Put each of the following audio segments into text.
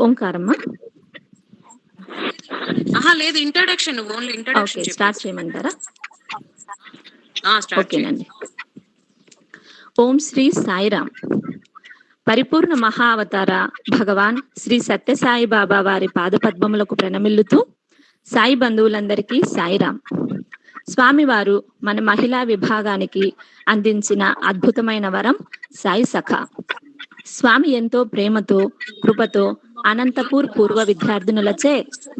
ఓంకారమ్మా లేదు introduction only introduction okay start చేయమంటారా start ఓకేనండి ఓం శ్రీ సాయిరామ్ పరిపూర్ణ మహావతార భగవాన్ శ్రీ సత్యసాయి బాబా వారి పాదపద్మములకు ప్రణమిల్లుతూ సాయి బంధువులందరికీ సాయిరామ్ స్వామివారు మన మహిళా విభాగానికి అందించిన అద్భుతమైన వరం సాయి సఖ స్వామి ఎంతో ప్రేమతో కృపతో అనంతపూర్ పూర్వ విద్యార్థినులచే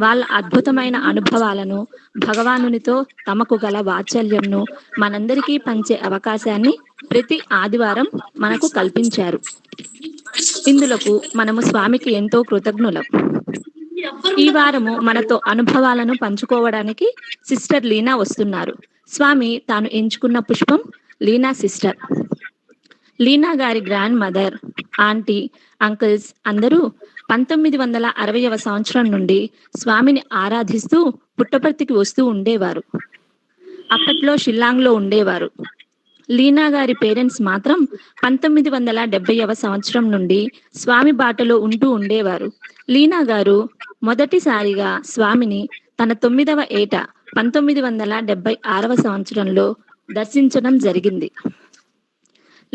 వాళ్ళ అద్భుతమైన అనుభవాలను భగవానునితో తమకు గల వాత్సల్యంను మనందరికీ పంచే అవకాశాన్ని ప్రతి ఆదివారం మనకు కల్పించారు. ఇందులకు మనము స్వామికి ఎంతో కృతజ్ఞులం. ఈ వారము మనతో అనుభవాలను పంచుకోవడానికి సిస్టర్ లీనా వస్తున్నారు. స్వామి తాను ఎంచుకున్న పుష్పం లీనా సిస్టర్. లీనా గారి గ్రాండ్ మదర్, ఆంటీ, అంకుల్స్ అందరూ 1960వ సంవత్సరం నుండి స్వామిని ఆరాధిస్తూ పుట్టపర్తికి వస్తూ ఉండేవారు. అప్పట్లో షిల్లాంగ్లో ఉండేవారు. లీనా గారి పేరెంట్స్ మాత్రం 1970వ సంవత్సరం నుండి స్వామి బాటలో ఉంటూ ఉండేవారు. లీనా గారు మొదటిసారిగా స్వామిని తన 9వ ఏట 1976వ సంవత్సరంలో దర్శించడం జరిగింది.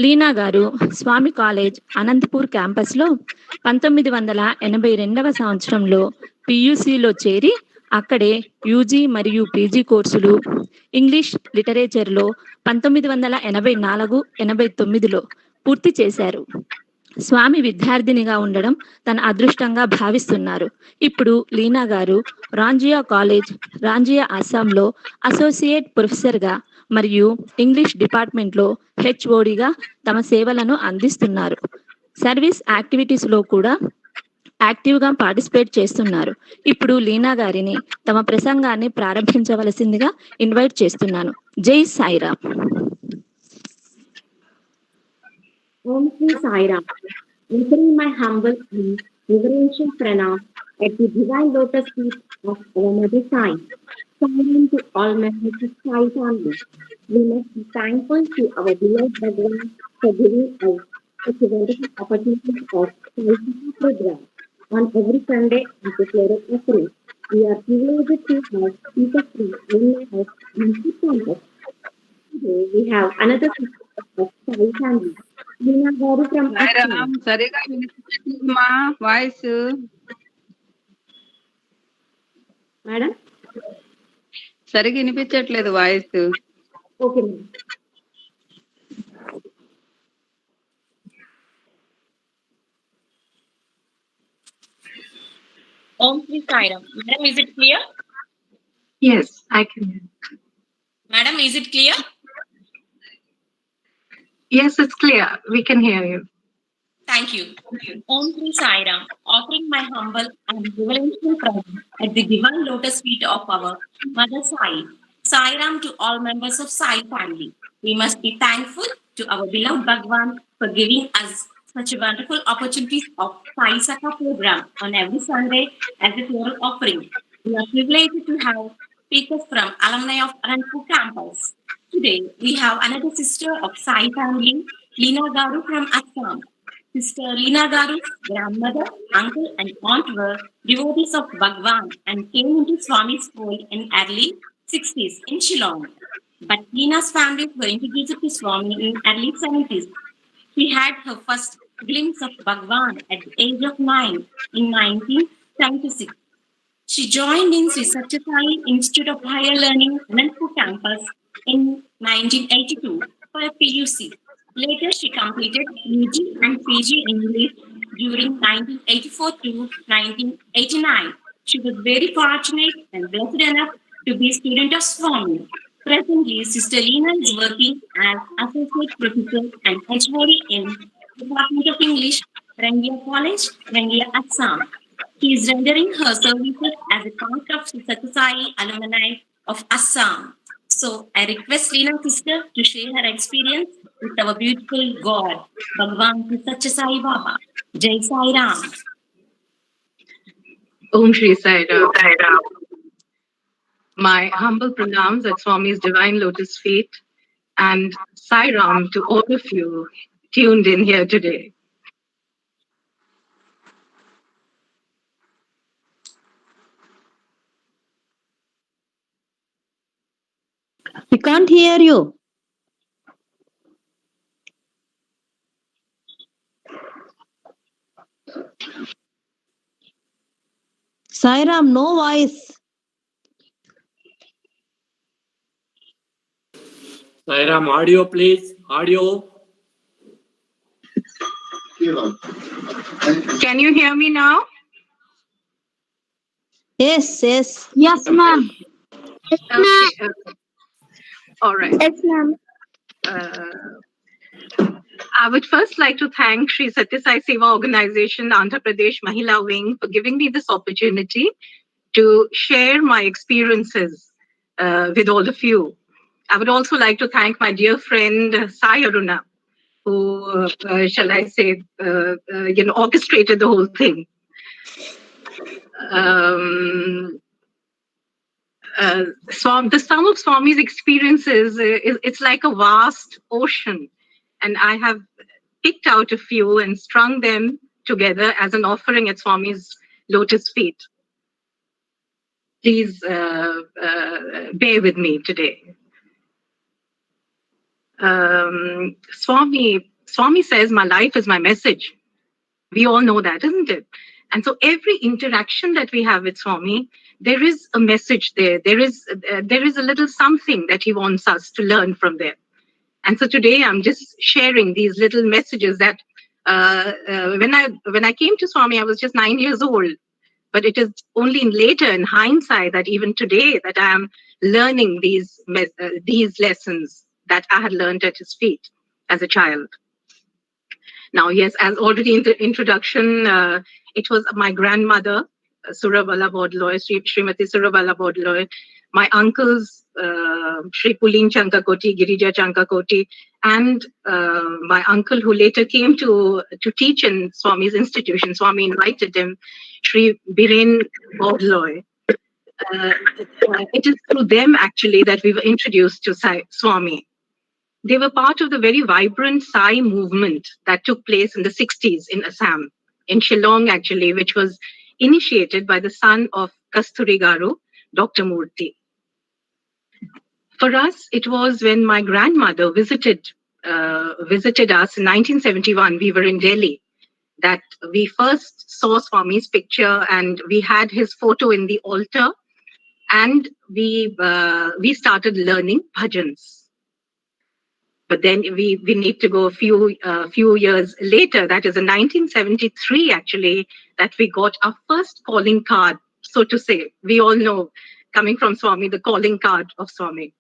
లీనా గారు స్వామి కాలేజ్ అనంతపూర్ క్యాంపస్లో 1982వ సంవత్సరంలో పియూసీలో చేరి అక్కడే యూజీ మరియు పీజీ కోర్సులు, ఇంగ్లీష్ లిటరేచర్లో 1984-89లో పూర్తి చేశారు. స్వామి విద్యార్థినిగా ఉండడం తన అదృష్టంగా భావిస్తున్నారు. ఇప్పుడు లీనా గారు రాంజియా కాలేజ్, రాంజియా అస్సాంలో అసోసియేట్ ప్రొఫెసర్గా మరియు ఇంగ్లీష్ డిపార్ట్మెంట్లో హెచ్ఓడిగా తమ సేవలను అందిస్తున్నారు. సర్వీస్ యాక్టివిటీస్లో కూడా యాక్టివ్గా పార్టిసిపేట్ చేస్తున్నారు. ఇప్పుడు లీనా గారిని తమ ప్రసంగాన్ని ప్రారంభించవలసిందిగా ఇన్వైట్ చేస్తున్నాను. జై Sairam. Om Sri Sairam. Entering my humble and reverential pranam at the divine lotus feet of our Mother Sai. Sairam to all members of Sai family. We must be thankful to our beloved Bhagavan for giving us such a wonderful opportunity of Sai program on every Sunday at the Flora offering. We are privileged to have speakers from Illinois House and campus. Today we have another sister of Sai family. Leena Garu from Assam. సరిగా వినిపించట్లేదమ్మా voice. Madam? సరిగా వినిపించట్లేదు voice. Okay, ma'am. Om Sri Sairam. Madam, is it clear? Yes, I can hear. Madam, is it clear? Yes, it's clear. We can hear you. Thank you. Om Sri Sairam, offering my humble and reverential pranam at the divine lotus feet of our Mother Sai. Sairam to all members of Sai family. We must be thankful to our beloved Bhagwan for giving us such a wonderful opportunities of Sai Saka program on every Sunday as a floral offering. We are privileged to have speakers from alumni of Anantapur campus. Today, we have another sister of Sai family, Leena Garu from Assam. Sister Leena Garu's grandmother, uncle, and aunt were devotees of Bhagwan and came into Swami's fold in early 60s in Shillong. But Leena's family were introduced to Swami in early 70s. She had her first glimpse of Bhagwan at the age of 9 in 1976. She joined in Sri Satya Sai Institute of Higher Learning, Anantapur campus in 1982 for a PUC. Later, she completed UG and PG English during 1984 to 1989. She was very fortunate and blessed enough to be a student of Swami. Presently, Sister Leena is working as Associate Professor and HOD in Department of English, Rangia College, Rangia, Assam. She is rendering her services as a part of Sri Satya Sai alumni of Assam. So, I request Leena sister to share her experience with our beautiful God, Bhagwan Sri Satya Sai Baba. Jai Sai Ram. Om Shri Sai Ram. My humble pranams at Swami's divine lotus feet and Sai Ram to all of you tuned in here today. We can't hear you. Sairam, no voice. Sairam, audio, please. Audio. Can you hear me now? Yes, yes. Yes, ma'am. Okay. All right. Yes, ma'am. I would first like to thank Sri Satya Sai Seva Organization, Andhra Pradesh Mahila Wing, for giving me this opportunity to share my experiences with all of you. I would also like to thank my dear friend Sai Aruna, who, shall I say, orchestrated the whole thing. The sum of Swami's experiences, it's like a vast ocean. And I have picked out a few and strung them together as an offering at Swami's lotus feet. Please bear with me today. Swami says, my life is my message. We all know that, isn't it? And so every interaction that we have with Swami, there is a message there. There is a little something that he wants us to learn from there. And so today I'm just sharing these little messages that when I came to Swami, I was just 9 years old. But it is only later in hindsight that even today that I am learning these lessons that I had learned at his feet as a child. Now, yes, as already in the introduction, it was my grandmother, Surabala Bodloy, Srimati Surabala Bodloy, my uncles, Sri Pulin Chankakoti, Girija Chankakoti, and my uncle who later came to teach in Swami's institution. Swami invited him, Sri Biren Bodloy. It is through them actually that we were introduced to Swami. They were part of the very vibrant Sai movement that took place in the 60s in Assam, in Shillong actually, which was initiated by the son of Kasturi Garu, Dr. Murthy. For us, it was when my grandmother visited us in 1971. We were in Delhi, that we first saw Swami's picture and we had his photo in the altar, and we started learning bhajans. But then we need to go a few years later. That is in 1973, actually, that we got our first calling card, so to say. We all know, coming from Swami, the calling card of Swami.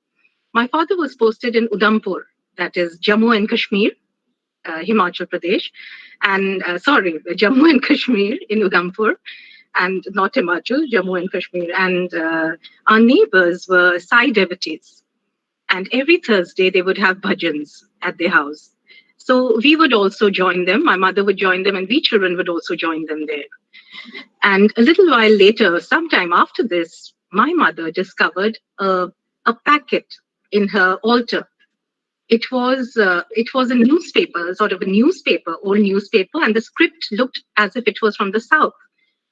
My father was posted in Udhampur, that is Jammu and Kashmir, Himachal Pradesh, and Jammu and Kashmir in Udhampur, and not Himachal, Jammu and Kashmir. And our neighbors were Sai devotees. And every Thursday, they would have bhajans at their house. So we would also join them. My mother would join them, and we children would also join them there. And a little while later, sometime after this, my mother discovered a packet in her altar. It was a newspaper, sort of a newspaper, old newspaper, and the script looked as if it was from the south.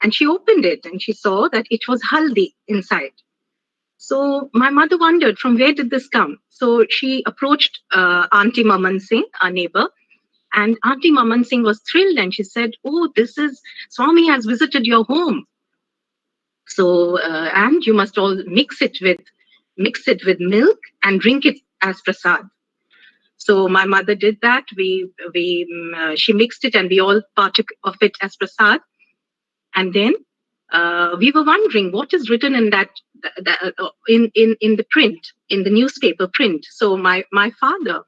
And she opened it, and she saw that it was haldi inside. So my mother wondered, from where did this come? So she approached Auntie Maman Singh, our neighbor, and Auntie Maman Singh was thrilled, and she said, "Oh, this is Swami has visited your home. So and you must all mix it with milk and drink it as prasad." So my mother did that. She mixed it, and we all partook of it as prasad. And then we were wondering what is written in that in the print, in the newspaper print. So my father,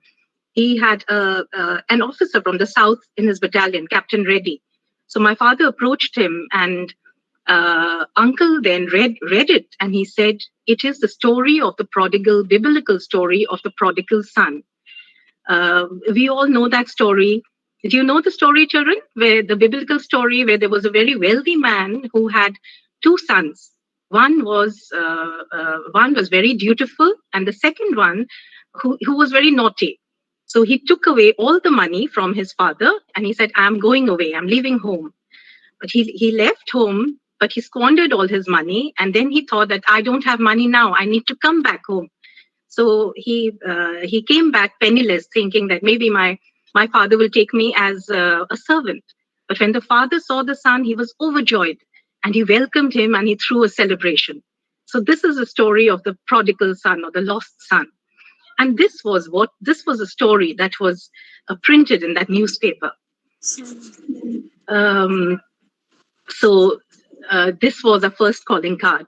he had an officer from the south in his battalion, Captain Reddy. So my father approached him, and uncle then read it, and he said, "It is the story of the prodigal, biblical story of the prodigal son." We all know that story. Do you know the story, children? Where the biblical story, where there was a very wealthy man who had two sons. One was very dutiful, and the second one, who was very naughty. So he took away all the money from his father, and he said, "I'm going away. I'm leaving home." But he left home, but he squandered all his money, and then he thought that I don't have money now. I need to come back home. So he came back penniless, thinking that maybe my father will take me as a servant. But when the father saw the son, he was overjoyed, and he welcomed him and he threw a celebration. So this is a story of the prodigal son or the lost son. And this was a story that was printed in that newspaper. So this was a first calling card.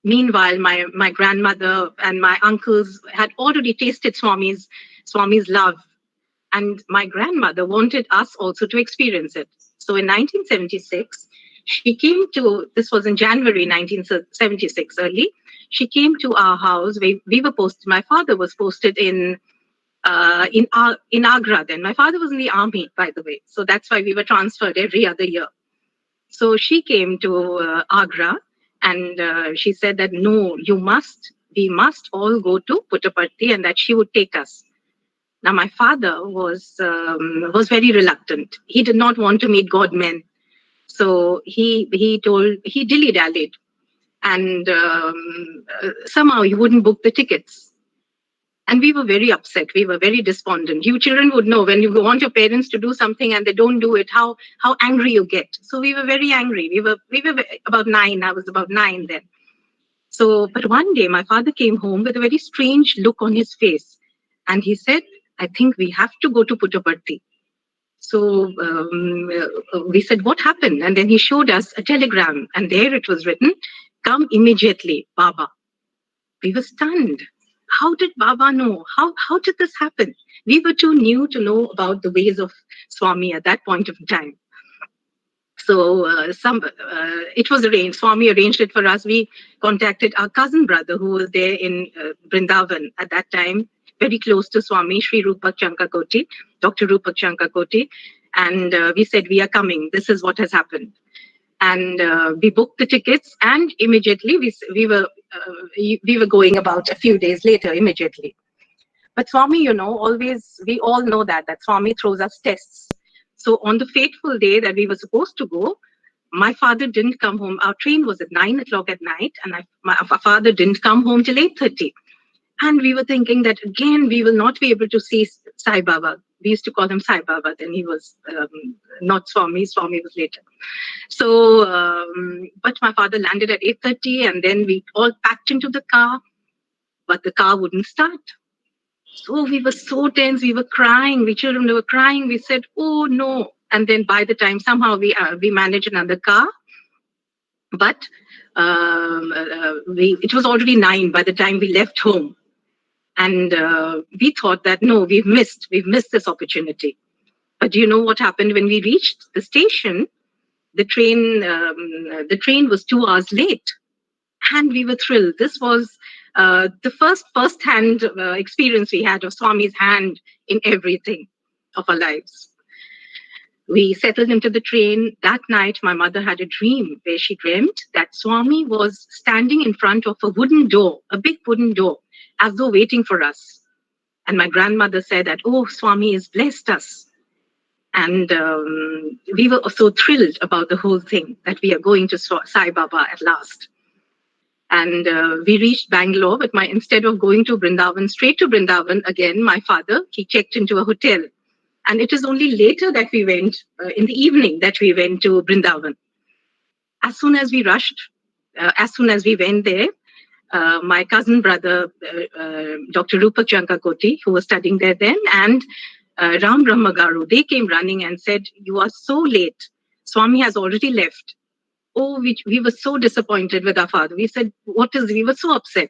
Meanwhile, my grandmother and my uncles had already tasted Swami's love, and my grandmother wanted us also to experience it. So in 1976, she came to. This was in January 1976, early. She came to our house. We were posted. My father was posted in Agra then. My father was in the army, by the way, so that's why we were transferred every other year. So she came to Agra, and she said that no, we must all go to Puttaparthi, and that she would take us. Now my father was very reluctant. He did not want to meet God men, so he dilly-dallied, and somehow he wouldn't book the tickets. And we were very upset. We were very despondent. You children would know when you want your parents to do something and they don't do it, how angry you get. So we were very angry. We were about 9. I was about 9 then. So, but one day my father came home with a very strange look on his face, and he said, "I think we have to go to Puttaparthi." So we said, "What happened?" And then he showed us a telegram, and there it was written, "Come immediately, Baba." We were stunned. How did Baba know? How did this happen? We were too new to know about the ways of Swami at that point of time. So it was arranged. Swami arranged it for us. We contacted our cousin brother who was there in Vrindavan at that time, very close to Swami, Sri Rupak Chankakoti, Dr. Rupak Chankakoti. And we said, "We are coming. This is what has happened." And we booked the tickets, and immediately we were going about a few days later immediately. But Swami, we all know that Swami throws us tests. So on the fateful day that we were supposed to go, my father didn't come home. Our train was at 9 o'clock at night, and my father didn't come home till 8:30. And we were thinking that again, we will not be able to see Sai Baba. We used to call him Sai Baba. Then he was not Swami. Swami was later. So, but my father landed at 8:30, and then we all packed into the car, but the car wouldn't start. So we were so tense. We were crying. We children were crying. We said, "Oh no!" And then by the time somehow we managed another car, but it was already 9 by the time we left home, and we thought that no, we've missed this opportunity. But you know what happened when we reached the station? The train was 2 hours late, and we were thrilled. This was the first-hand experience we had of Swami's hand in everything of our lives. We settled into the train. That night, my mother had a dream where she dreamt that Swami was standing in front of a wooden door, a big wooden door, as though waiting for us. And my grandmother said that, "Oh, Swami has blessed us." And we were so thrilled about the whole thing that we are going to Sai Baba at last. And we reached Bangalore, but instead of going to Vrindavan, straight to Vrindavan, again, my father, he checked into a hotel. And it is only later that we went, in the evening, that we went to Vrindavan. As soon as we went there, my cousin brother, Dr. Rupak Chankakoti, who was studying there then, and Ram Brahmagaru, they came running and said, "You are so late. Swami has already left." Oh, we were so disappointed with our father. We said, we were so upset.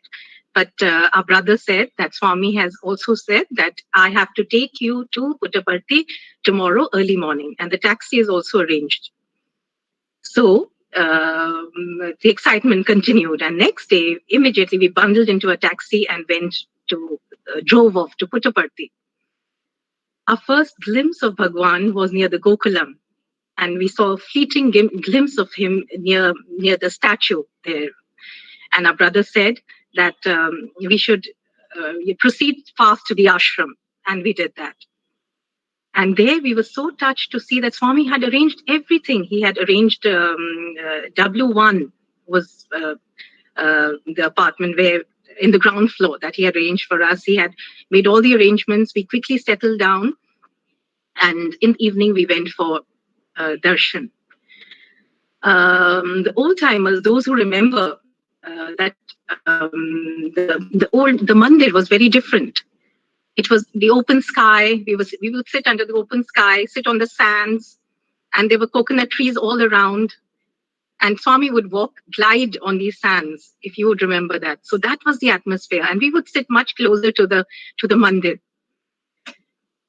But our brother said that Swami has also said that I have to take you to Puttaparthi tomorrow early morning, and the taxi is also arranged. So the excitement continued, and next day, immediately we bundled into a taxi and drove off to Puttaparthi. Our first glimpse of Bhagwan was near the Gokulam, and we saw a fleeting glimpse of him near the statue there. And our brother said that we should proceed fast to the ashram, and we did that. And there we were so touched to see that Swami had arranged everything. He had arranged W1 was the apartment where in the ground floor that he arranged for us. He had made all the arrangements. We quickly settled down, and in the evening we went for darshan. The old timers, those who remember that the mandir was very different. It was the open sky. We would sit under the open sky, sit on the sands, and there were coconut trees all around. And Swami would glide on these sands, if you would remember that. So that was the atmosphere, and we would sit much closer to the mandir.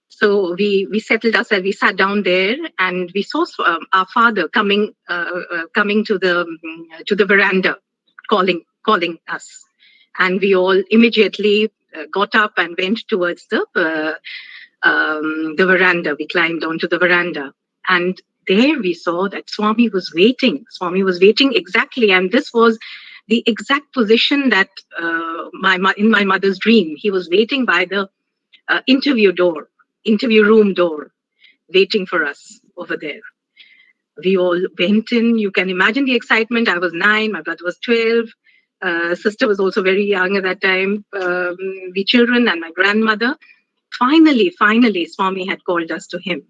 So we settled ourselves. We sat down there, and we saw our father coming to the veranda, calling us, and we all immediately got up and went towards the veranda. We climbed onto the veranda, and there we saw that Swami was waiting. Swami was waiting exactly, and this was the exact position that in my mother's dream. He was waiting by the interview room door, waiting for us over there. We all went in. You can imagine the excitement. I was 9, my brother was 12. Sister was also very young at that time. We children and my grandmother. Finally, Swami had called us to him.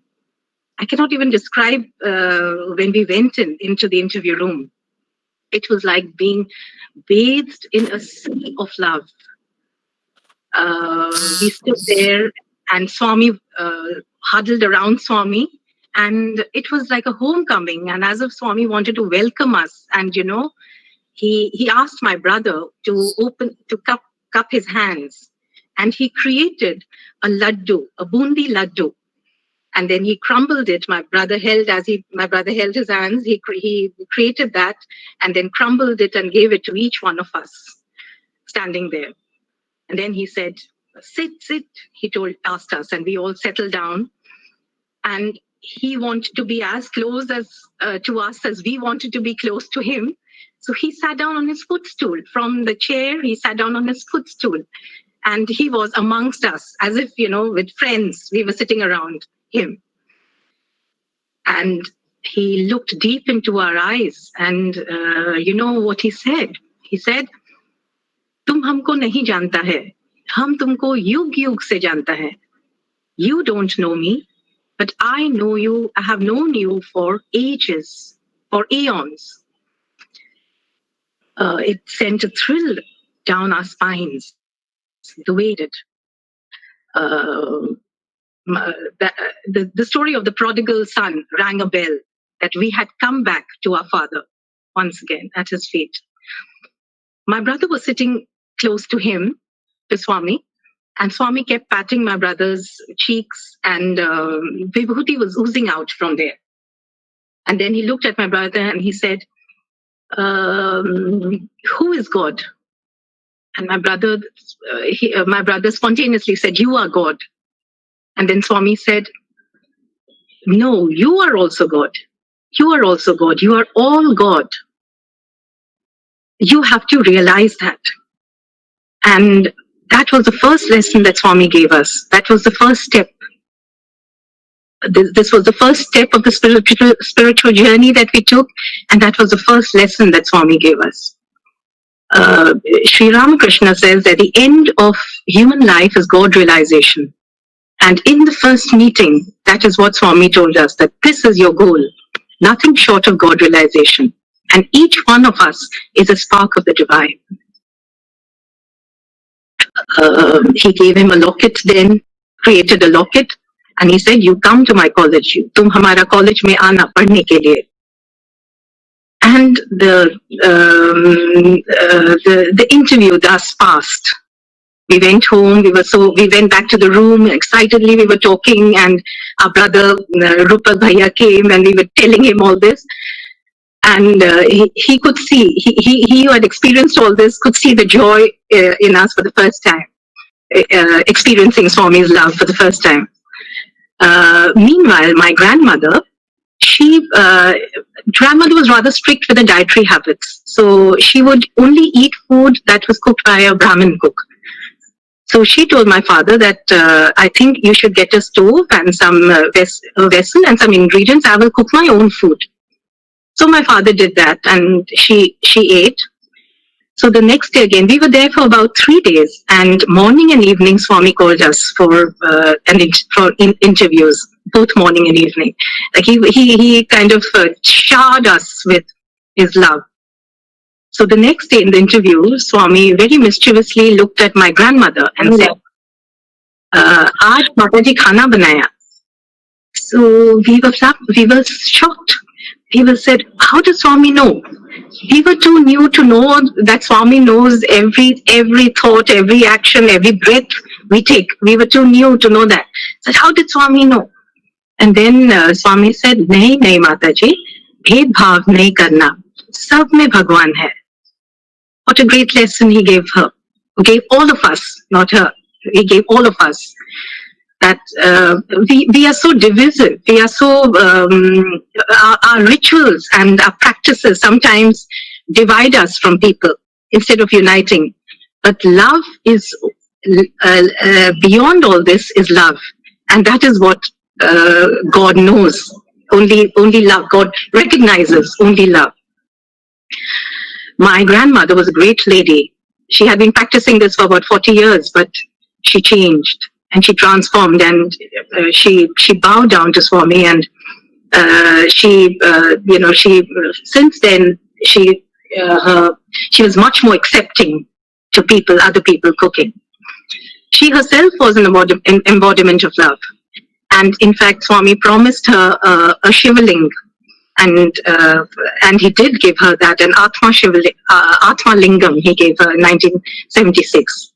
I cannot even describe when we went into the interview room. It was like being bathed in a sea of love. We stood there, and Swami huddled around Swami, and it was like a homecoming. And as if Swami wanted to welcome us, and he asked my brother to cup his hands, and he created a laddu, a bundi laddu, and then he crumbled it. My brother held his hands. He created that, and then crumbled it and gave it to each one of us standing there. And then he said, "Sit." He asked us, and we all settled down. And he wanted to be as close to us as we wanted to be close to him. So he sat down on his footstool. From the chair, he sat down on his footstool. And he was amongst us, as if, with friends, we were sitting around him. And he looked deep into our eyes. And you know what he said? He said, "Tum humko nahi janta hai. Hum tumko yug yug se janta hai. You don't know me, but I know you. I have known you for ages, for eons." It sent a thrill down our spines, the way it did. The story of the prodigal son rang a bell, that we had come back to our father once again at his feet. My brother was sitting close to him, to Swami, and Swami kept patting my brother's cheeks, and Vibhuti was oozing out from there. And then he looked at my brother and he said, "Who is God?" And my brother spontaneously said, "You are God." And then Swami said, "No, you are also God. You are also God. You are all God. You have to realize that." And that was the first lesson that Swami gave us. That was the first step. This was the first step of the spiritual journey that we took, and that was the first lesson that Swami gave us. Sri Ramakrishna says that the end of human life is God realization. And in the first meeting, that is what Swami told us, that this is your goal, nothing short of God realization. And each one of us is a spark of the divine. He gave him a locket then, created a locket, and he said, "You come to my college. Tum hamara college mein aana padhne ke liye." And the interview thus passed. We went home. We went back to the room excitedly. We were talking, and our brother Rupal Bhaiya came, and we were telling him all this. And he could see, he who had experienced all this could see the joy in us for the first time, experiencing Swami's love for the first time. Meanwhile, my grandmother was rather strict with the dietary habits. So she would only eat food that was cooked by a Brahmin cook. So she told my father that, "I think you should get a stove and some vessel and some ingredients. I will cook my own food." So my father did that, and she ate. So the next day again, we were there for about 3 days, and morning and evening Swami called us for interviews, both morning and evening. Like he kind of showered us with his love. So the next day in the interview, Swami very mischievously looked at my grandmother and said, "Aaj Mataji khana banaya." So we were shocked. People said, "How does Swami know?" We were too new to know that Swami knows every thought, every action, every breath we take. We were too new to know that. So how did Swami know? And then Swami said, "Nahi, nahi, Mataji, bhed bhav nahi karna. Sab mein Bhagwan hai." What a great lesson he gave her. He gave all of us, not her. He gave all of us. That we are so divisive. We are so our rituals and our practices sometimes divide us from people instead of uniting. But love is beyond all this is love, and that is what God knows. Only love. God recognizes only love. My grandmother was a great lady. She had been practicing this for about 40 years, but she changed. And she transformed, and she bowed down to Swami, and she since then she was much more accepting to people, other people cooking. She herself was an embodiment of love, and in fact, Swami promised her a Shivaling, and he did give her that, an Atma Lingam. He gave her in 1976.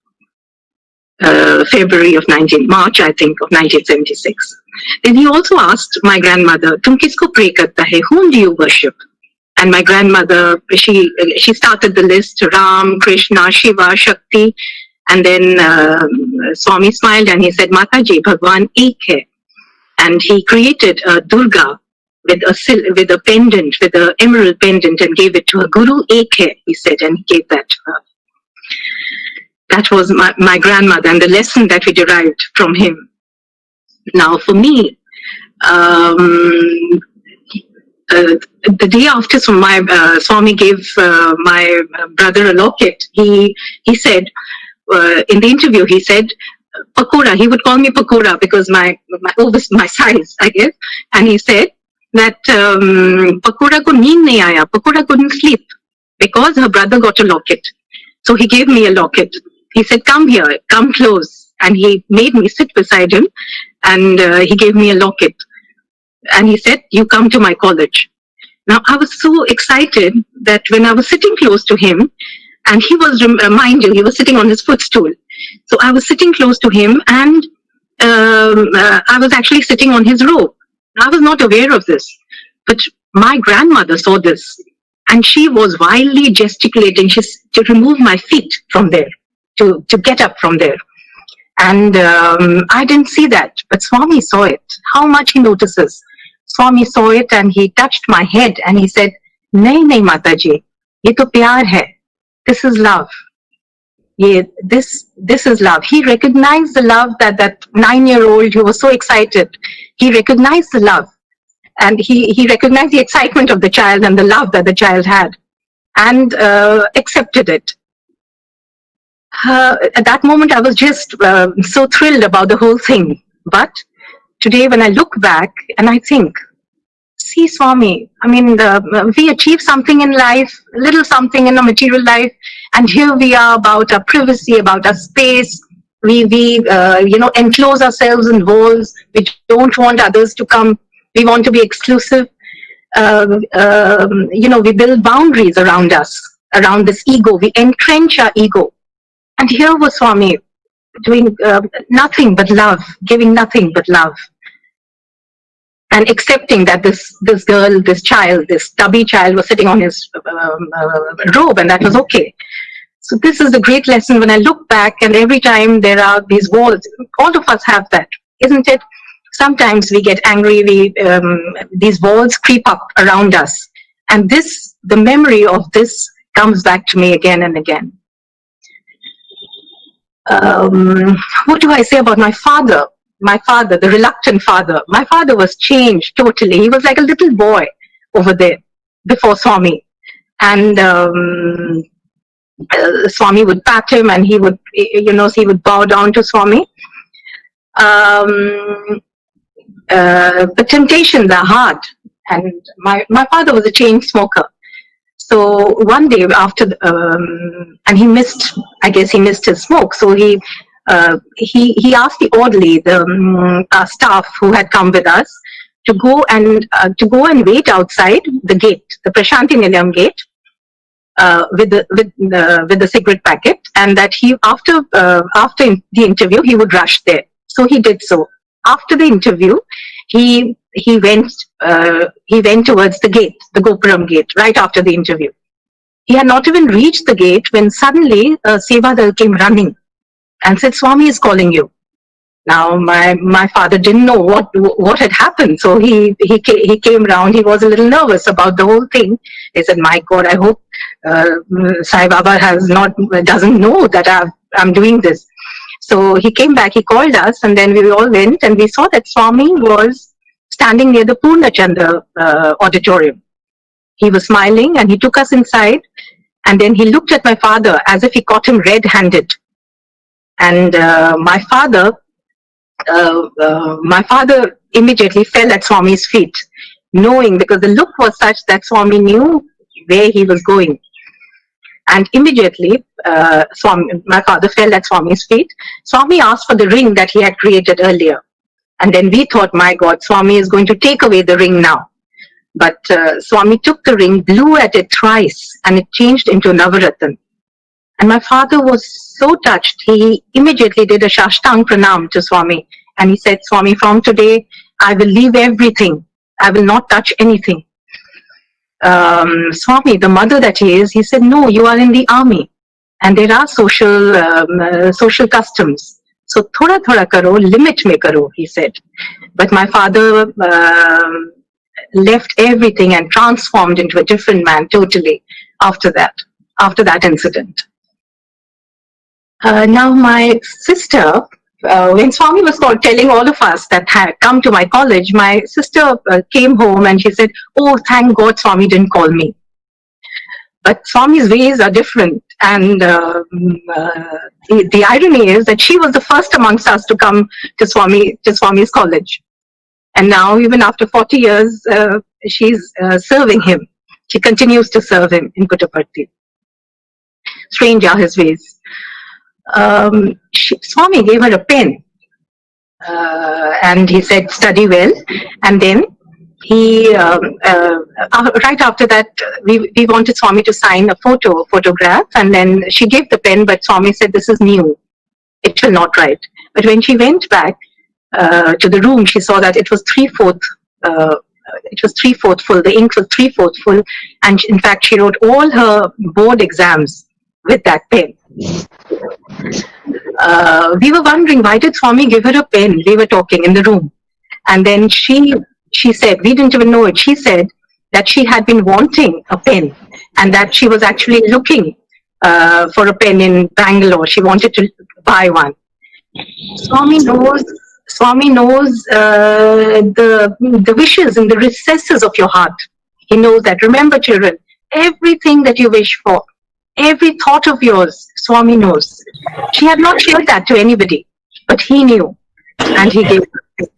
February of March, I think, of 1976. Then he also asked my grandmother, "Tum kisko pray karta hai? Whom do you worship?" And my grandmother, she started the list: Ram, Krishna, Shiva, Shakti. And then Swami smiled and he said, "Mataji, Bhagwan ek hai." And he created a Durga with a pendant, with an emerald pendant, and gave it to her. "Guru ek hai," he said, and he gave that to her. That was my grandmother and the lesson that we derived from him. Now, for me, the day after Swami gave my brother a locket, he said, in the interview, he said, "Pakora." He would call me Pakora because my size, I guess. And he said that Pakora ko neend nahi aaya. Pakora couldn't sleep because her brother got a locket. So he gave me a locket. He said, "Come here, come close." And he made me sit beside him, and he gave me a locket. And he said, "You come to my college." Now, I was so excited that when I was sitting close to him, and he was, mind you, he was sitting on his footstool. So I was sitting close to him, and I was actually sitting on his robe. I was not aware of this, but my grandmother saw this, and she was wildly gesticulating to remove my feet from there, to get up from there. And I didn't see that, but Swami saw it. How much he notices. Swami saw it, and he touched my head, and he said, "Nahi, nahi, Mataji, ye to pyar hai. This is love. This is love." He recognized the love that 9-year-old who was so excited. He recognized the love, and he recognized the excitement of the child and the love that the child had, and accepted it. At that moment, I was just so thrilled about the whole thing. But today, when I look back and I think, see, Swami, I mean, we achieve something in life, a little something in a material life, and here we are about our privacy, about our space. We enclose ourselves in walls. We don't want others to come. We want to be exclusive. We build boundaries around us, around this ego. We entrench our ego. And here was Swami doing nothing but love, giving nothing but love. And accepting that this girl, this child, this stubby child was sitting on his robe, and that was okay. So this is a great lesson when I look back, and every time there are these walls, all of us have that, isn't it? Sometimes we get angry, these walls creep up around us. And the memory of this comes back to me again and again. What do I say about my father? My father, the reluctant father. My father was changed totally. He was like a little boy over there before Swami. And Swami would pat him, and he would, he would bow down to Swami. The temptations are hard, and my father was a chain smoker. So one day after, and he missed his smoke. So he asked the orderly, the staff who had come with us, to go and wait outside the gate, the Prashanti Nilayam gate, with the cigarette packet, and that he after the interview he would rush there. So he did so. After the interview, he went towards the gate, the Gopuram gate, right after the interview. He had not even reached the gate when suddenly a Sevadal came running and said, "Swami is calling you." Now my father didn't know what had happened, so he came round. He was a little nervous about the whole thing. He said, "My God, I hope Sai Baba doesn't know that I'm doing this." So he came back, he called us, and then we all went, and we saw that Swami was standing near the Purnachandra auditorium. He was smiling, and he took us inside, and then he looked at my father as if he caught him red-handed. And my father immediately fell at Swami's feet, knowing, because the look was such that Swami knew where he was going. And immediately, my father fell at Swami's feet. Swami asked for the ring that he had created earlier. And then we thought, my God, Swami is going to take away the ring now. But Swami took the ring, blew at it thrice, and it changed into Navaratan. And my father was so touched, he immediately did a Shashtang Pranam to Swami. And he said, "Swami, from today, I will leave everything. I will not touch anything." Swami, the mother that he is, he said, "No, you are in the army. And there are social customs. So thoda thoda karo, limit mein karo," he said. But my father left everything and transformed into a different man totally after that incident. Now my sister, when Swami was telling all of us that had come to my college, my sister came home and she said, "Oh, thank God Swami didn't call me." But Swami's ways are different, and the irony is that she was the first amongst us to come to Swami's college. And now, even after 40 years, she's serving him. She continues to serve him in Puttaparthi. Strange are his ways. Swami gave her a pen, and he said, "Study well." And then he, right after that, we wanted Swami to sign a photograph, and then she gave the pen, but Swami said, "This is new. It will not write." But when she went back to the room, she saw that it was three-fourth full. The ink was three-fourth full, and in fact, she wrote all her board exams with that pen. We were wondering, why did Swami give her a pen? We were talking in the room, and then she said, we didn't even know it. She said that she had been wanting a pen, and that she was actually looking for a pen in Bangalore. She wanted to buy one. Swami knows the wishes in the recesses of your heart. He knows that. Remember, children, everything that you wish for, every thought of yours, Swami knows. She had not shared that to anybody, but he knew, and he gave it.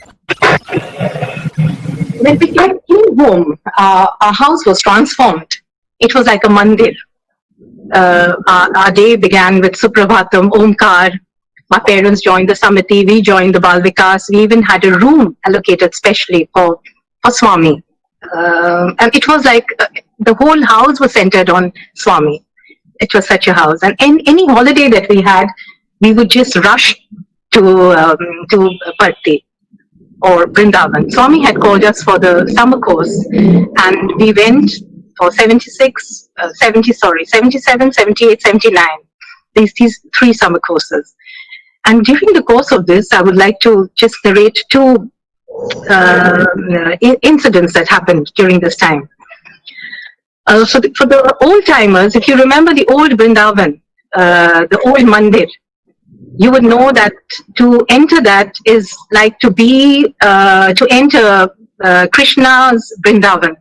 When we came home, our house was transformed. It was like a mandir. Our day began with Suprabhatam, Omkar. My parents joined the Samiti, we joined the Bal Vikas. We even had a room allocated specially for Swami. And it was like the whole house was centered on Swami. It was such a house. And any holiday that we had, we would just rush to Parthi or Vrindavan. Swami had called us for the summer course, and we went for 77, 78, 79. These 3 summer courses. And during the course of this, I would like to just narrate 2 incidents that happened during this time. For the old timers, if you remember the old Vrindavan, the old mandir, you would know that to enter that is like to enter Krishna's Vrindavan.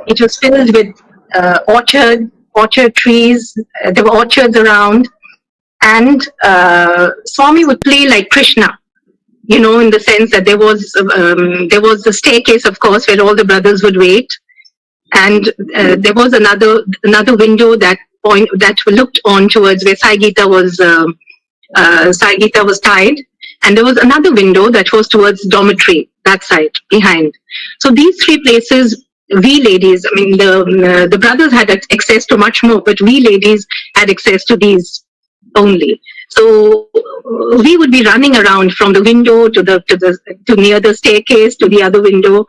It was filled with orchard trees, there were orchards around, and Swami would play like Krishna, you know, in the sense that there was the staircase, of course, where all the brothers would wait, and there was another window that looked on towards where Sai Gita was tied, and there was another window that was towards dormitory, that side behind. So these three places, we ladies, I mean, the brothers had access to much more, but we ladies had access to these only. So we would be running around from the window to near the staircase, to the other window,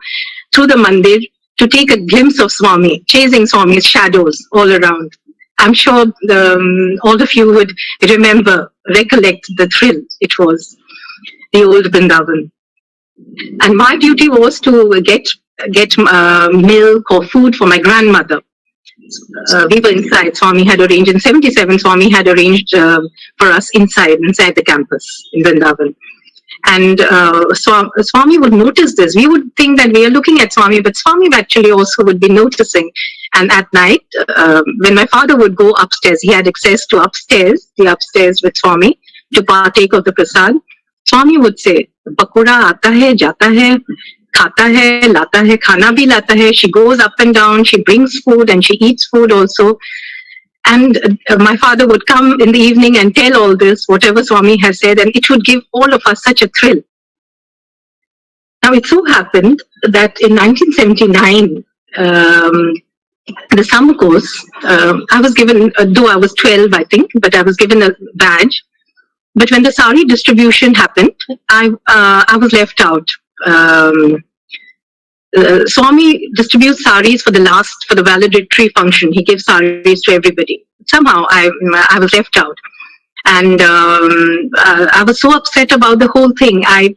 through the mandir, to take a glimpse of Swami, chasing Swami's shadows all around. I'm sure all of you would recollect the thrill it was, the old Vrindavan. And my duty was to get milk or food for my grandmother. We were inside. Swami had arranged in 77. Swami had arranged for us inside the campus in Vrindavan. And Swami would notice this. We would think that we are looking at Swami, but Swami actually also would be noticing. And at night, when my father would go upstairs, he had access to the upstairs with Swami to partake of the prasad. Swami would say, "Pakura aata hai, jata hai, khata hai, lata hai, khana bhi lata hai." She goes up and down, she brings food and she eats food also. And my father would come in the evening and tell all this, whatever Swami has said, and it would give all of us such a thrill. Now, it so happened that in 1979, the summer course, I was given, though I was 12, I think, but I was given a badge. But when the sari distribution happened, I was left out. Swami distributes saris for the valedictory function. He gives saris to everybody. Somehow I was left out. And I was so upset about the whole thing. I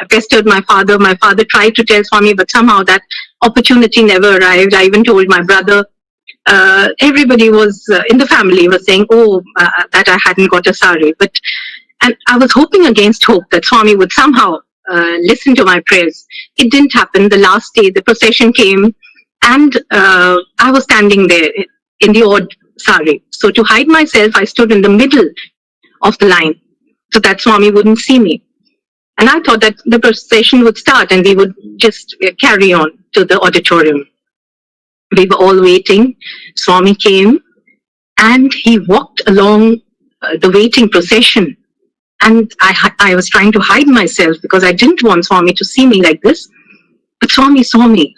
pestered my father. My father tried to tell Swami, but somehow that opportunity never arrived. I even told my brother. Everybody was in the family was saying, that I hadn't got a sari. And I was hoping against hope that Swami would somehow listen to my prayers. It didn't happen. The last day, the procession came, and I was standing there in the odd sari. So to hide myself, I stood in the middle of the line so that Swami wouldn't see me. And I thought that the procession would start and we would just carry on to the auditorium. We were all waiting. Swami came and he walked along the waiting procession. And I was trying to hide myself because I didn't want Swami to see me like this. But Swami saw me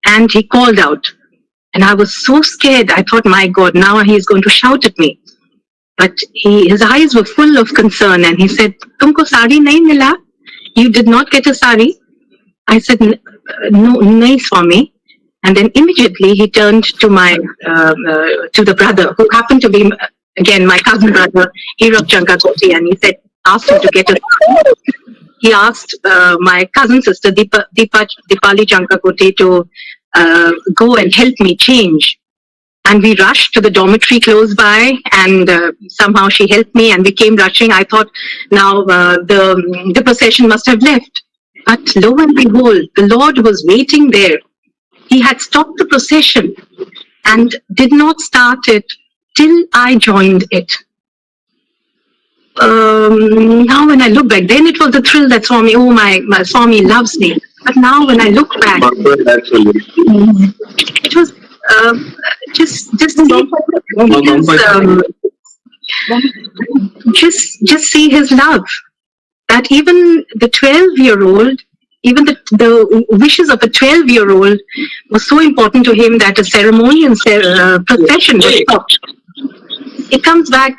and he called out. And I was so scared. I thought, my God, now he's going to shout at me. But his eyes were full of concern and he said, "Tumko sari nahi mila? You did not get a sari?" I said, "No, nahi, Swami." And then immediately he turned to to the brother, who happened to be, again, my cousin brother, Hirak Chankakoti, and he asked him to get a sari. He asked my cousin sister, Dipali Chankakoti, to go and help me change. And we rushed to the dormitory close by, and somehow she helped me, and we came rushing. I thought, now the procession must have left. But lo and behold, the Lord was waiting there. He had stopped the procession and did not start it till I joined it. Now when I look back, then it was a thrill that Swami, my Swami loves me. But now when I look back, it was just see his love. That even the 12-year-old, even the wishes of a 12-year-old was so important to him that a ceremonial procession was stopped. It comes back,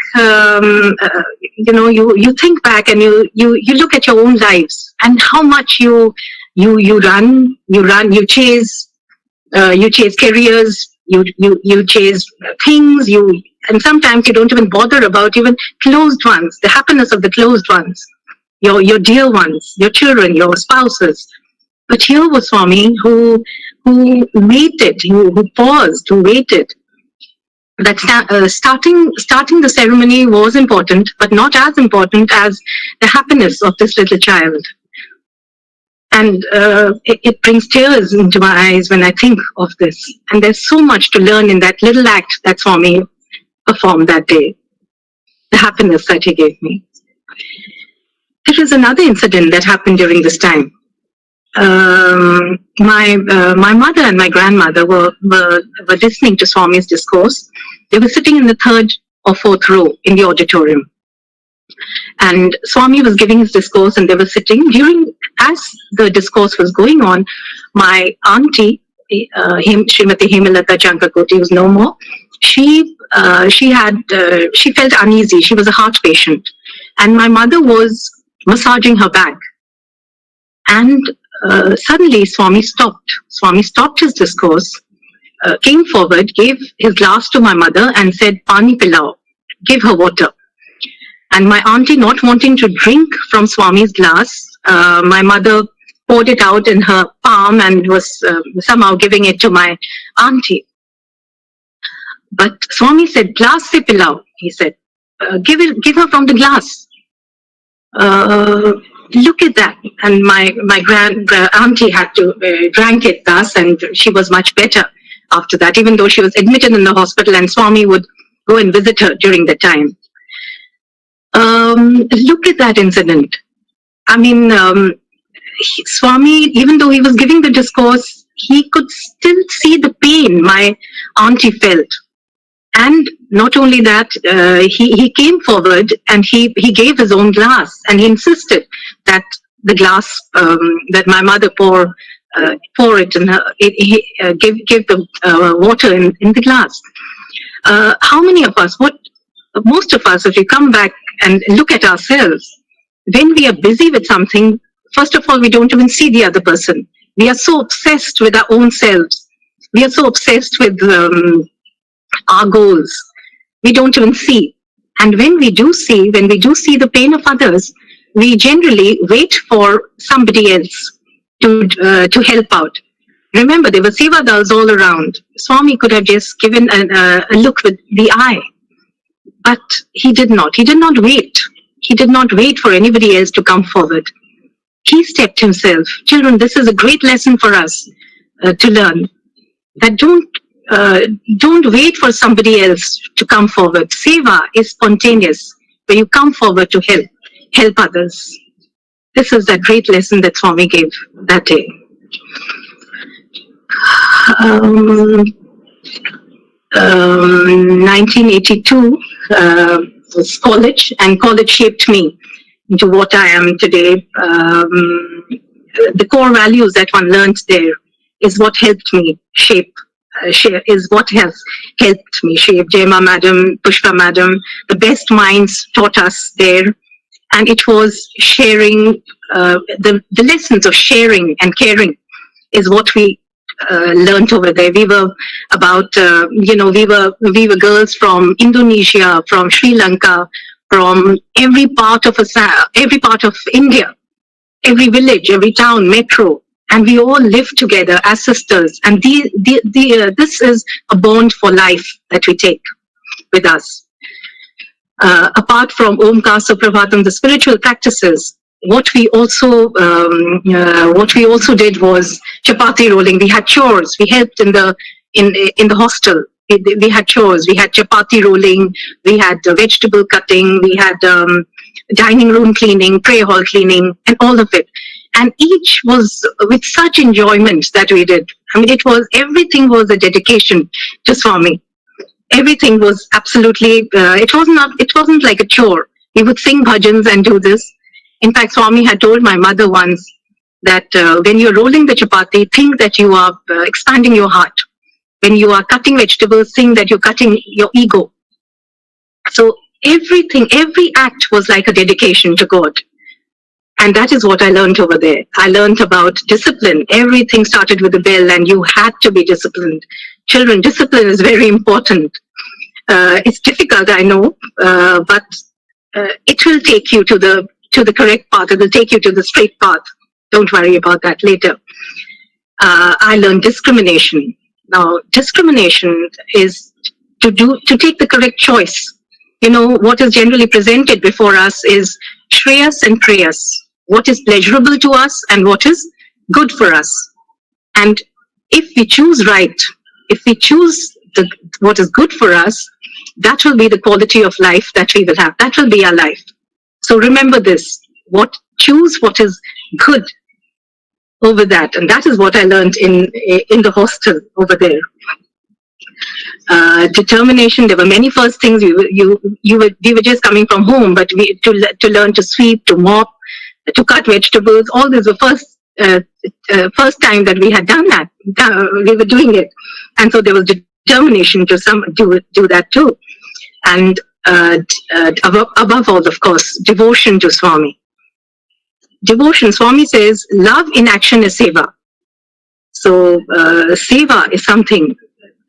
you think back and you look at your own lives and how much you run, you chase careers, you chase things, and sometimes you don't even bother about even closed ones, the happiness of the closed ones, your dear ones, your children, your spouses. But here was Swami who waited, who paused, who waited. That starting the ceremony was important, but not as important as the happiness of this little child. And it brings tears into my eyes when I think of this. And there's so much to learn in that little act that Swami performed that day. The happiness that he gave me. There was another incident that happened during this time. My mother and my grandmother were listening to Swami's discourse. They were sitting in the third or fourth row in the auditorium. And Swami was giving his discourse and they were sitting. As the discourse was going on, my auntie, Srimati Hemalata Chankakoti, was no more. She felt uneasy. She was a heart patient. And my mother was massaging her back. And suddenly Swami stopped. Swami stopped his discourse, came forward, gave his glass to my mother and said, "Pani pilao," give her water. And my auntie, not wanting to drink from Swami's glass, my mother poured it out in her palm and was somehow giving it to my auntie. But Swami said, "Glass se pilao," he said, give her from the glass. Look at that. And my auntie had to drank it thus, and she was much better after that, even though she was admitted in the hospital and Swami would go and visit her during the time. Look at that incident. I mean, Swami, even though he was giving the discourse, he could still see the pain my auntie felt. And not only that, he came forward and he gave his own glass, and he insisted that the glass that my mother pour it in her, give the water in the glass. How many of us? Most of us, if we come back and look at ourselves, when we are busy with something, first of all, we don't even see the other person. We are so obsessed with our own selves. We are so obsessed with our goals. We don't even see. And when we do see the pain of others, we generally wait for somebody else to help out. Remember, there were sevadals all around. Swami could have just given a look with the eye. But he did not. He did not wait. He did not wait for anybody else to come forward. He stepped himself. Children, this is a great lesson for us to learn. That don't wait for somebody else to come forward. Seva is spontaneous, where you come forward to help others. This is that great lesson that Swami gave that day. 1982 was college, and college shaped me into what I am today. The core values that one learned there is what helped me shape. Is what has helped me shape. Jema Madam, Pushpa Madam, the best minds taught us there, and it was sharing. The lessons of sharing and caring is what we learned over there. We were about, we were girls from Indonesia, from Sri Lanka, from every part of India, every village, every town, metro. And we all live together as sisters. And this is a bond for life that we take with us. Apart from Omkar Suprabhatam, the spiritual practices, what we also did was chapati rolling. We had chores. We helped in the hostel. We had chores. We had chapati rolling. We had vegetable cutting. We had dining room cleaning, prayer hall cleaning, and all of it. And each was with such enjoyment that we did. I mean, everything was a dedication to Swami. Everything was absolutely, it wasn't like a chore. We would sing bhajans and do this. In fact, Swami had told my mother once that when you're rolling the chapati, think that you are expanding your heart. When you are cutting vegetables, think that you're cutting your ego. So every act was like a dedication to God. And that is what I learned over there. I learned about discipline. Everything started with a bell, and you had to be disciplined. Children, discipline is very important. It's difficult, I know, but it will take you to the correct path. It will take you to the straight path. Don't worry about that later. I learned discrimination. Now, discrimination is to take the correct choice. You know, what is generally presented before us is Shreyas and Preyas. What is pleasurable to us and what is good for us. And if we choose right, if we choose what is good for us, that will be the quality of life that we will have. That will be our life. So remember this, choose what is good over that. And that is what I learned in the hostel over there. Determination. There were many first things. We were just coming from home, but to learn to sweep, to mop, to cut vegetables. All these were first time that we had done that. We were doing it, and so there was determination to do that too. And above all, of course, devotion to Swami. Devotion. Swami says, love in action is seva. So seva is something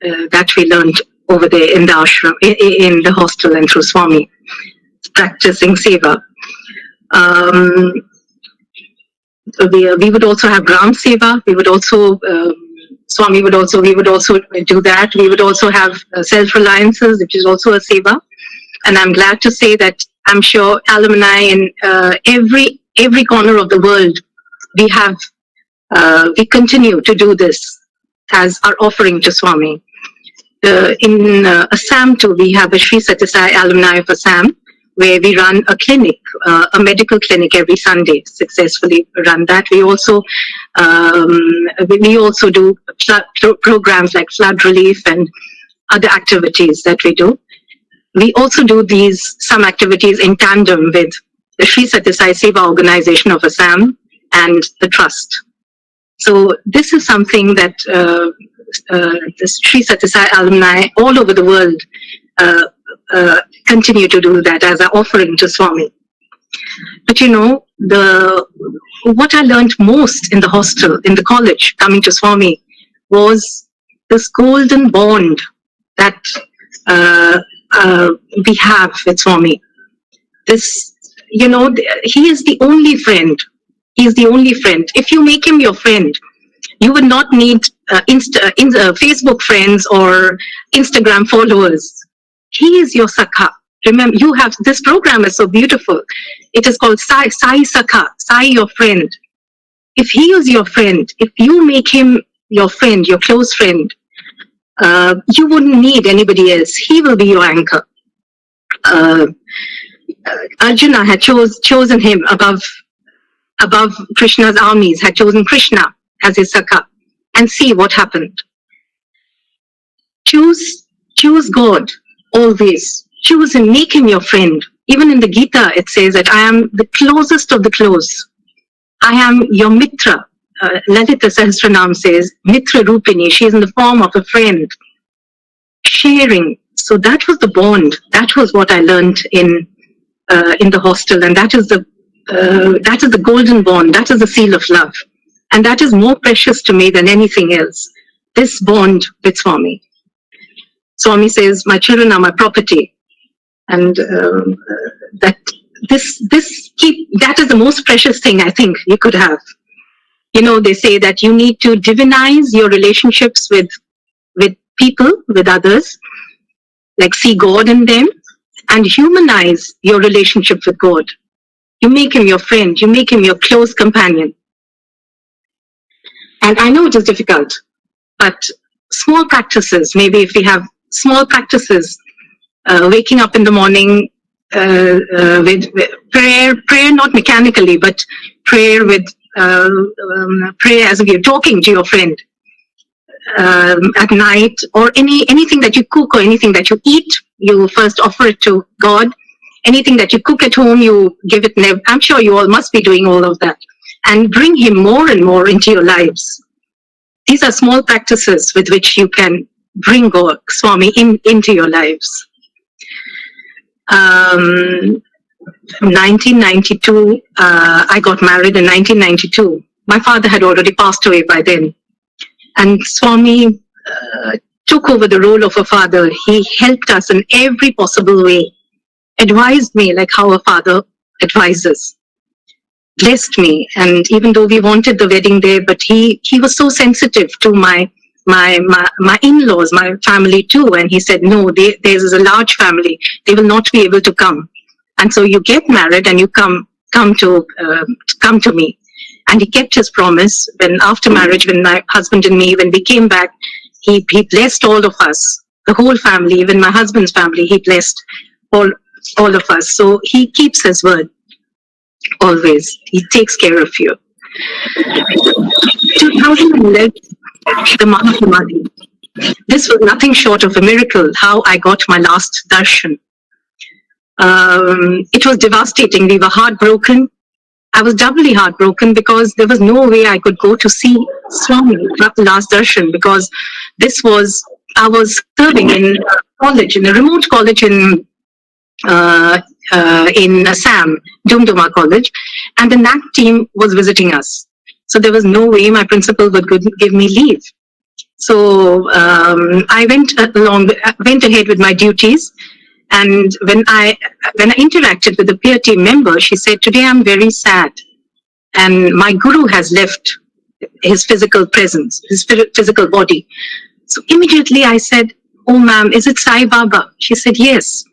that we learned over there in the ashram, in the hostel, and through Swami, practicing seva. We would also have Gram Seva. We would also, Swami would also, we would also do that. We would also have self-reliances, which is also a seva. And I'm glad to say that I'm sure alumni in every corner of the world, we continue to do this as our offering to Swami. In Assam too, we have a Sri Sathya Sai alumni of Assam, where we run a clinic, a medical clinic every Sunday, successfully run that. We also do programs like flood relief and other activities that we do. We also do some activities in tandem with the Sri Sathya Sai Seva Organization of Assam and the Trust. So this is something that the Sri Sathya Sai alumni all over the world continue to do that as an offering to Swami. But what I learned most in the hostel, in the college, coming to Swami, was this golden bond that we have with Swami. This, he is the only friend. He is the only friend. If you make him your friend, you would not need Facebook friends or Instagram followers. He is your Sakha. Remember, this program is so beautiful. It is called Sai Sakha, Sai your friend. If he is your friend, if you make him your friend, your close friend, you wouldn't need anybody else. He will be your anchor. Arjuna had chosen him above Krishna's armies, had chosen Krishna as his Sakha. And see what happened. Choose God always. Choose him, make him your friend. Even in the Gita, it says that I am the closest of the close. I am your Mitra. Lalita Sahasranam says, Mitra Rupini. She is in the form of a friend. Sharing. So that was the bond. That was what I learned in the hostel, and that is the golden bond. That is the seal of love, and that is more precious to me than anything else. This bond with Swami. Swami says, "My children are my property," and that is the most precious thing I think you could have. They say that you need to divinize your relationships with people, with others, like see God in them, and humanize your relationship with God. You make him your friend, you make him your close companion. And I know it is difficult, but small practices, maybe if we have small practices, waking up in the morning with prayer not mechanically, but prayer with prayer as if you're talking to your friend. At night, or anything that you cook or anything that you eat, you first offer it to God. Anything that you cook at home, you give it. I'm sure you all must be doing all of that, and bring him more and more into your lives. These are small practices with which you can bring God, Swami into your lives. 1992, I got married in 1992. My father had already passed away by then. And Swami took over the role of a father. He helped us in every possible way, advised me like how a father advises, blessed me. And even though we wanted the wedding day, but he was so sensitive to my in-laws, my family too. And he said, no, there's a large family. They will not be able to come. And so you get married and you come to me. And he kept his promise. When after marriage, when my husband and me, when we came back, he blessed all of us, the whole family, even my husband's family. He blessed all of us. So he keeps his word always. He takes care of you. 2011, the Mahasamadhi. This was nothing short of a miracle. How I got my last darshan. It was devastating. We were heartbroken. I was doubly heartbroken because there was no way I could go to see Swami at the last darshan, because I was serving in college, in a remote college in Assam, Dumduma College, and the NAC team was visiting us. So there was no way my principal would give me leave. So I went ahead with my duties. And when I interacted with the peer team member, she said, "Today I'm very sad, and my guru has left his physical presence, his physical body." So immediately I said, "Oh, ma'am, is it Sai Baba?" She said, "Yes."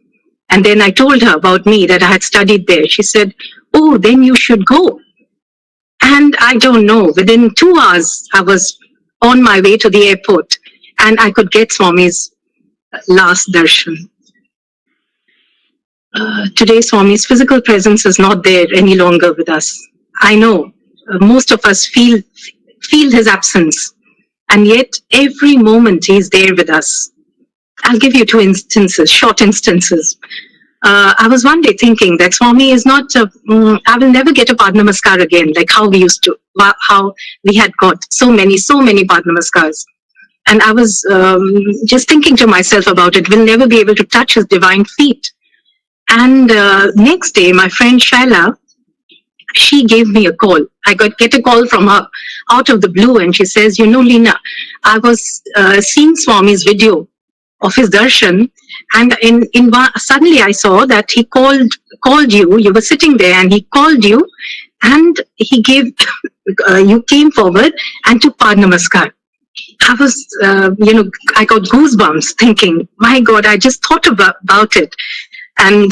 And then I told her about me, that I had studied there. She said, "Oh, then you should go." And I don't know, within 2 hours, I was on my way to the airport, and I could get Swami's last darshan. Today, Swami's physical presence is not there any longer with us. I know most of us feel his absence, and yet every moment he is there with us. I'll give you 2 instances, short instances. I was one day thinking that Swami is not, I will never get a Padnamaskar again, like how we used to, how we had got so many Padnamaskars. And I was just thinking to myself about it, we'll never be able to touch his divine feet. And next day, my friend Shaila, she gave me a call. I get a call from her out of the blue, and she says, "You know, Leena, I was seeing Swami's video of his darshan, and suddenly I saw that he called you. You were sitting there, and he called you, and he gave you came forward and took Padnamaskar." I was, I got goosebumps, thinking, "My God, I just thought about it." And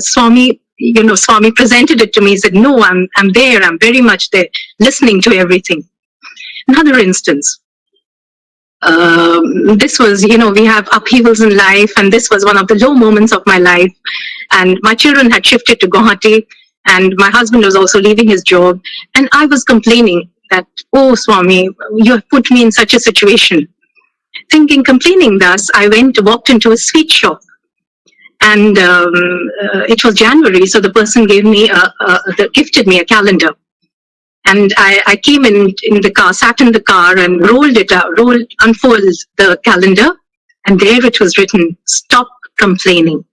Swami presented it to me. He said, "No, I'm there. I'm very much there, listening to everything." Another instance. This was, we have upheavals in life, and this was one of the low moments of my life. And my children had shifted to Guwahati, and my husband was also leaving his job. And I was complaining that, "Oh, Swami, you have put me in such a situation." Complaining thus, I walked into a sweet shop. And it was January, so the person gifted me a calendar. And I came in the car, sat in the car, and unfolded the calendar, and there it was written, "Stop complaining."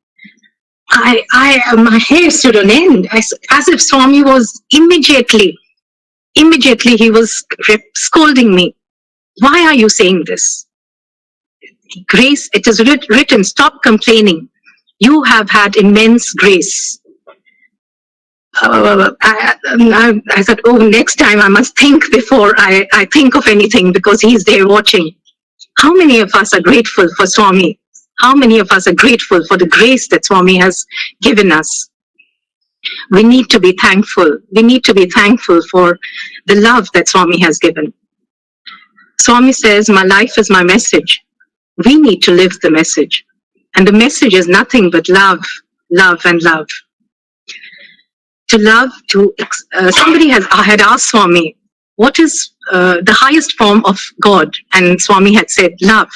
My hair stood on end, as if Swami was immediately he was scolding me. "Why are you saying this? Grace, it is written, stop complaining. You have had immense grace." I said, "Oh, next time I must think before I think of anything, because he's there watching." How many of us are grateful for Swami? How many of us are grateful for the grace that Swami has given us? We need to be thankful. We need to be thankful for the love that Swami has given. Swami says, "My life is my message." We need to live the message. And the message is nothing but love, love, and love. To love, somebody had asked Swami, "What is the highest form of God?" And Swami had said, "Love."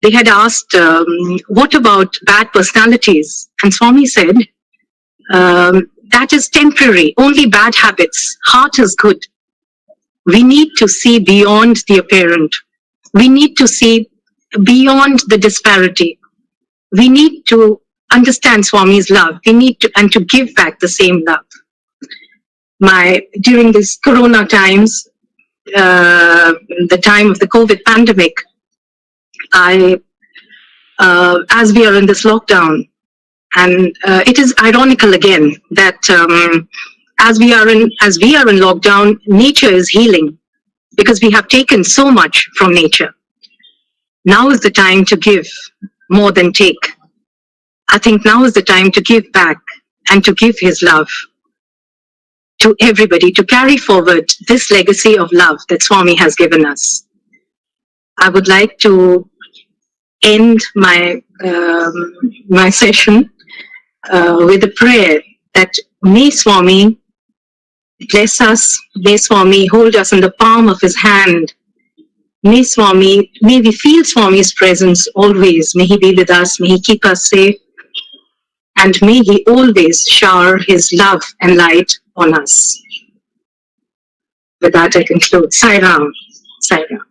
They had asked, "What about bad personalities?" And Swami said, "That is temporary, only bad habits. Heart is good." We need to see beyond the apparent. We need to see beyond the disparity. We need to understand Swami's love. We need to give back the same love. During this Corona times, the time of the COVID pandemic, as we are in this lockdown, and it is ironical again that as we are in lockdown, nature is healing, because we have taken so much from nature. Now is the time to give more than take. I think now is the time to give back and to give his love. to everybody to carry forward this legacy of love that Swami has given us. I would like to end my my session with a prayer that may Swami bless us, may Swami hold us in the palm of his hand. May we feel Swami's presence always. May he be with us, may he keep us safe, and may he always shower his love and light on us. With that, I conclude. Sai Ram. Sai Ram.